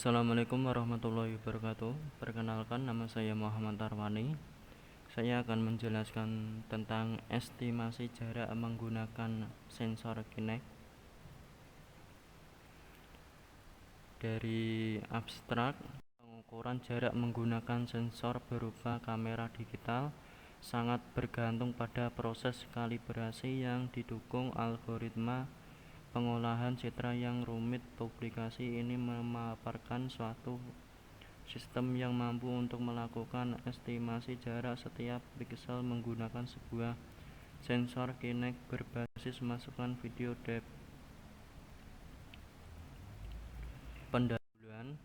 Assalamualaikum warahmatullahi wabarakatuh. Perkenalkan, nama saya Muhammad Tarwani. Saya akan menjelaskan tentang estimasi jarak menggunakan sensor Kinect. Dari abstrak, pengukuran jarak menggunakan sensor berupa kamera digital sangat bergantung pada proses kalibrasi yang didukung algoritma pengolahan citra yang rumit. Publikasi ini memaparkan suatu sistem yang mampu untuk melakukan estimasi jarak setiap pixel menggunakan sebuah sensor Kinect berbasis masukan video depth. Pendahuluan,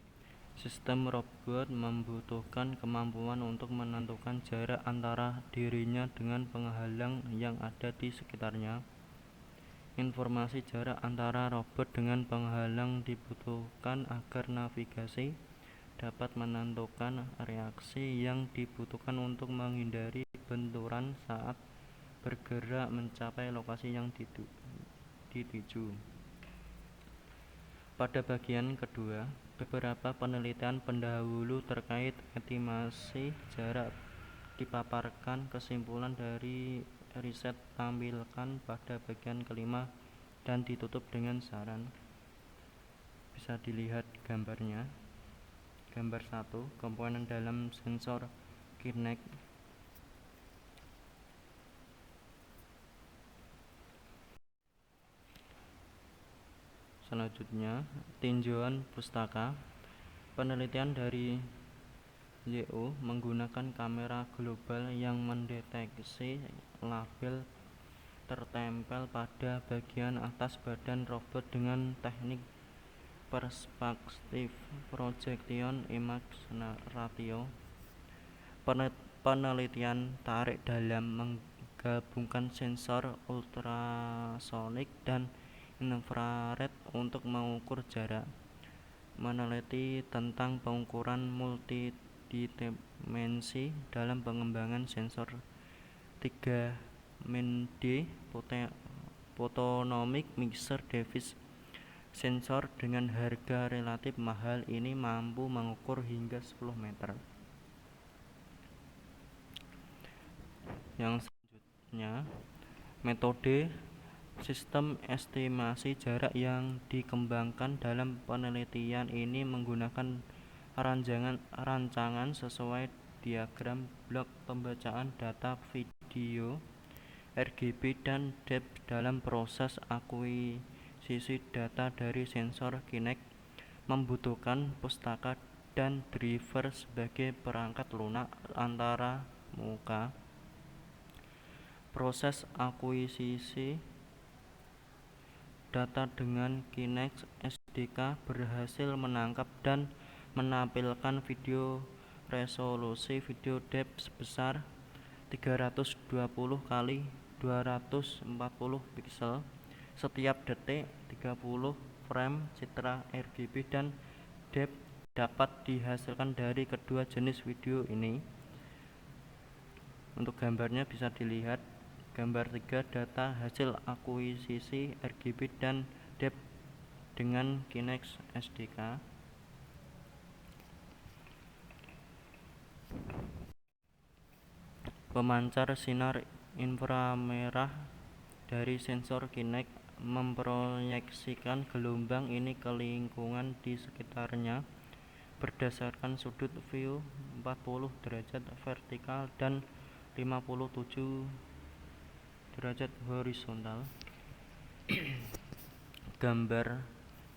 sistem robot membutuhkan kemampuan untuk menentukan jarak antara dirinya dengan penghalang yang ada di sekitarnya. Informasi jarak antara robot dengan penghalang dibutuhkan agar navigasi dapat menentukan reaksi yang dibutuhkan untuk menghindari benturan saat bergerak mencapai lokasi yang dituju. Pada bagian kedua, beberapa penelitian pendahulu terkait estimasi jarak dipaparkan. Kesimpulan dari riset tampilkan pada bagian kelima dan ditutup dengan saran. Bisa dilihat gambarnya. Gambar 1, komponen dalam sensor Kinect. Selanjutnya, tinjauan pustaka. Penelitian dari YO menggunakan kamera global yang mendeteksi label tertempel pada bagian atas badan robot dengan teknik perspektif projection image ratio. Penelitian tarik dalam menggabungkan sensor ultrasonik dan infrared untuk mengukur jarak. Meneliti tentang pengukuran multidimensi dalam pengembangan sensor 3D photonomic mixer device. Sensor dengan harga relatif mahal ini mampu mengukur hingga 10 meter. Yang selanjutnya, metode sistem estimasi jarak yang dikembangkan dalam penelitian ini menggunakan rancangan sesuai diagram blok pembacaan data video RGB dan depth. Dalam proses akuisisi data dari sensor Kinect membutuhkan pustaka dan driver sebagai perangkat lunak antara muka. Proses akuisisi data dengan Kinect SDK berhasil menangkap dan menampilkan video resolusi video depth sebesar 320 kali 240 pixel setiap detik. 30 frame citra RGB dan depth dapat dihasilkan dari kedua jenis video ini. Untuk gambarnya bisa dilihat. Gambar 3, data hasil akuisisi RGB dan depth dengan Kinect SDK. Pemancar sinar inframerah dari sensor Kinect memproyeksikan gelombang ini ke lingkungan di sekitarnya berdasarkan sudut view 40 derajat vertikal dan 57 derajat horizontal. Gambar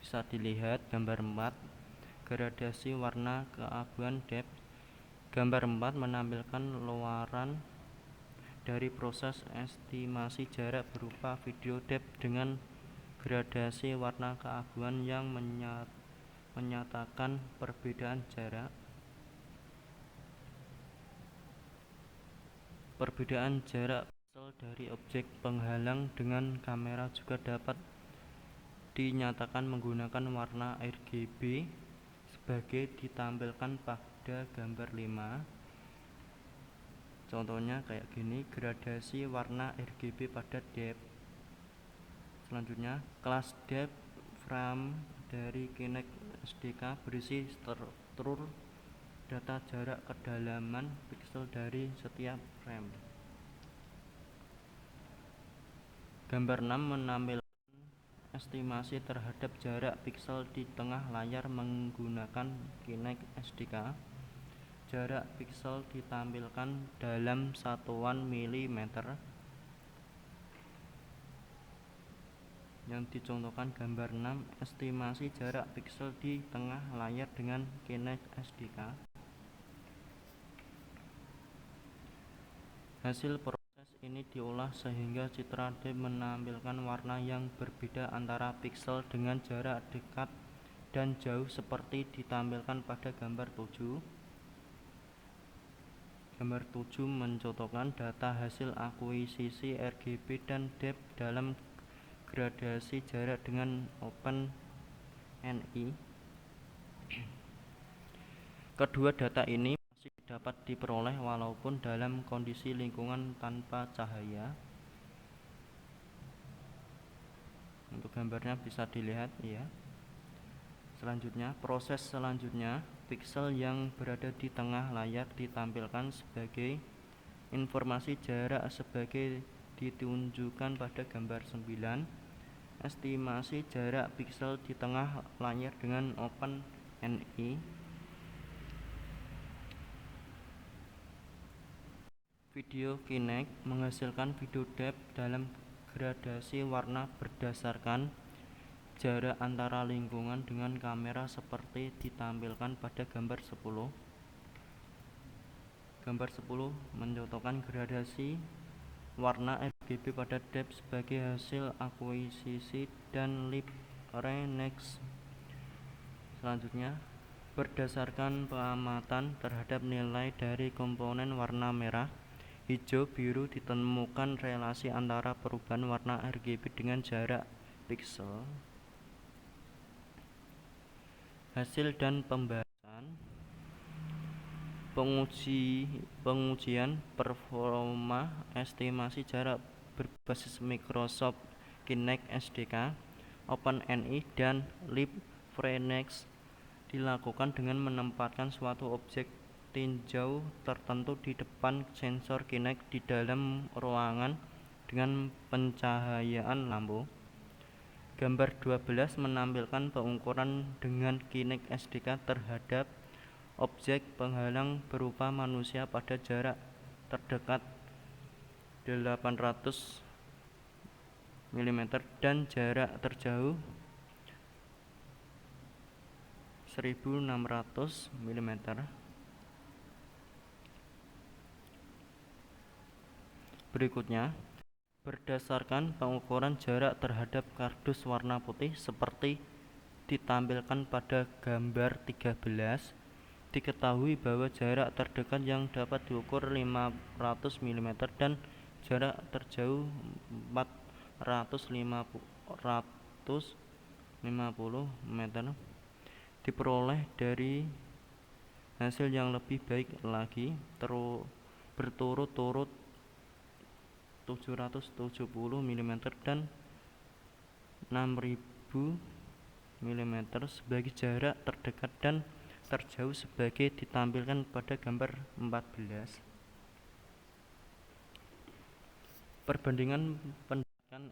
bisa dilihat. Gambar 4, gradasi warna keabuan depth. Gambar 4 menampilkan luaran dari proses estimasi jarak berupa video depth dengan gradasi warna keabuan yang menyatakan perbedaan jarak. Perbedaan jarak pixel dari objek penghalang dengan kamera juga dapat dinyatakan menggunakan warna RGB sebagai ditampilkan pada gambar 5. Contohnya kayak gini, gradasi warna RGB pada depth. Selanjutnya, kelas depth frame dari Kinect SDK berisi struktur data jarak kedalaman piksel dari setiap frame. Gambar 6 menampilkan estimasi terhadap jarak piksel di tengah layar menggunakan Kinect SDK. Jarak piksel ditampilkan dalam satuan milimeter. Yang dicontohkan gambar 6, estimasi jarak piksel di tengah layar dengan Kinect SDK. Hasil proses ini diolah sehingga citra D menampilkan warna yang berbeda antara piksel dengan jarak dekat dan jauh seperti ditampilkan pada gambar 7. Gambar 7 mencontohkan data hasil akuisisi RGB dan depth dalam gradasi jarak dengan OpenNI. Kedua data ini masih dapat diperoleh walaupun dalam kondisi lingkungan tanpa cahaya. Untuk gambarnya bisa dilihat ya. Selanjutnya, proses selanjutnya, piksel yang berada di tengah layar ditampilkan sebagai informasi jarak sebagai ditunjukkan pada gambar 9. Estimasi jarak piksel di tengah layar dengan OpenNI. Video Kinect menghasilkan video depth dalam gradasi warna berdasarkan jarak antara lingkungan dengan kamera seperti ditampilkan pada gambar 10. Gambar 10 mencontohkan gradasi warna RGB pada depth sebagai hasil akuisisi dan LibReNext. Selanjutnya, berdasarkan pengamatan terhadap nilai dari komponen warna merah, hijau, biru, ditemukan relasi antara perubahan warna RGB dengan jarak piksel. Hasil dan pembahasan. Pengujian performa estimasi jarak berbasis Microsoft Kinect SDK, OpenNI, dan LibReNext dilakukan dengan menempatkan suatu objek tinjau tertentu di depan sensor Kinect di dalam ruangan dengan pencahayaan lampu. Gambar 12 menampilkan pengukuran dengan Kinect SDK terhadap objek penghalang berupa manusia pada jarak terdekat 800 mm dan jarak terjauh 1600 mm. Berikutnya, berdasarkan pengukuran jarak terhadap kardus warna putih seperti ditampilkan pada gambar 13, diketahui bahwa jarak terdekat yang dapat diukur 500 mm dan jarak terjauh 450 meter diperoleh dari hasil yang lebih baik lagi berturut-turut 770 mm dan 6000 mm sebagai jarak terdekat dan terjauh sebagai ditampilkan pada gambar 14. Perbandingan pendekatan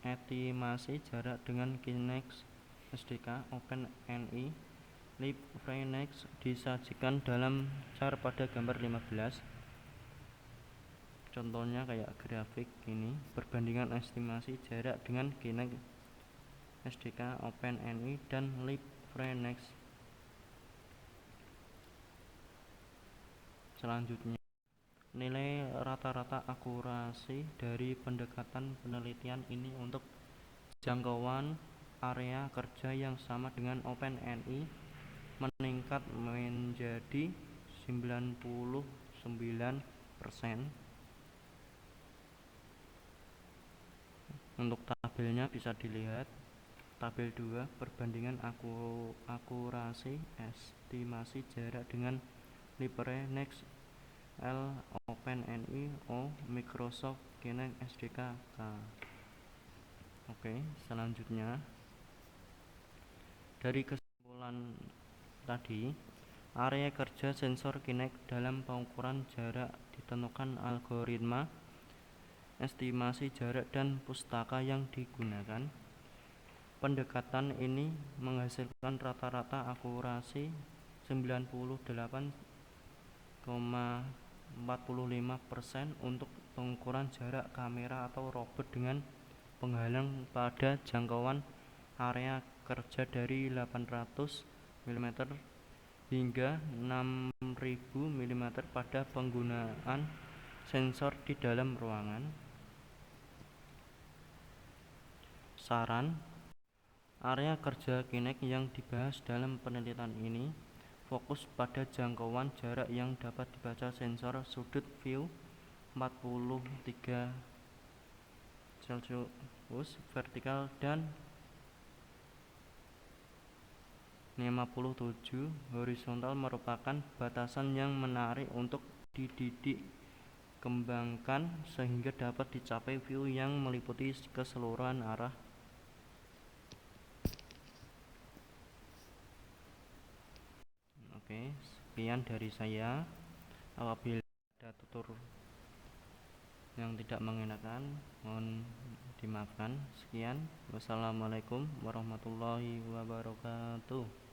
estimasi jarak dengan Kinect SDK, OpenNI, LibReNext disajikan dalam chart pada gambar 15. Contohnya kayak grafik ini, perbandingan estimasi jarak dengan Kinect SDK, OpenNI, dan LibReNext. Selanjutnya, nilai rata-rata akurasi dari pendekatan penelitian ini untuk jangkauan area kerja yang sama dengan OpenNI meningkat menjadi 99%. Untuk tabelnya bisa dilihat. Tabel 2, perbandingan akurasi estimasi jarak dengan LibReNext, L, OpenNI, O, Microsoft Kinect SDK, K. Oke, selanjutnya dari kesimpulan tadi, area kerja sensor Kinect dalam pengukuran jarak ditentukan algoritma estimasi jarak dan pustaka yang digunakan. Pendekatan ini menghasilkan rata-rata akurasi 98,45% untuk pengukuran jarak kamera atau robot dengan penghalang pada jangkauan area kerja dari 800 mm hingga 6000 mm pada penggunaan sensor di dalam ruangan. Saran: area kerja Kinect yang dibahas dalam penelitian ini fokus pada jangkauan jarak yang dapat dibaca sensor sudut view 43 Celcius vertikal dan 57 horizontal merupakan batasan yang menarik untuk dididik kembangkan sehingga dapat dicapai view yang meliputi keseluruhan arah. Oke, sekian dari saya. Apabila ada tutur yang tidak mengenakan, mohon dimaafkan. Sekian, wassalamualaikum warahmatullahi wabarakatuh.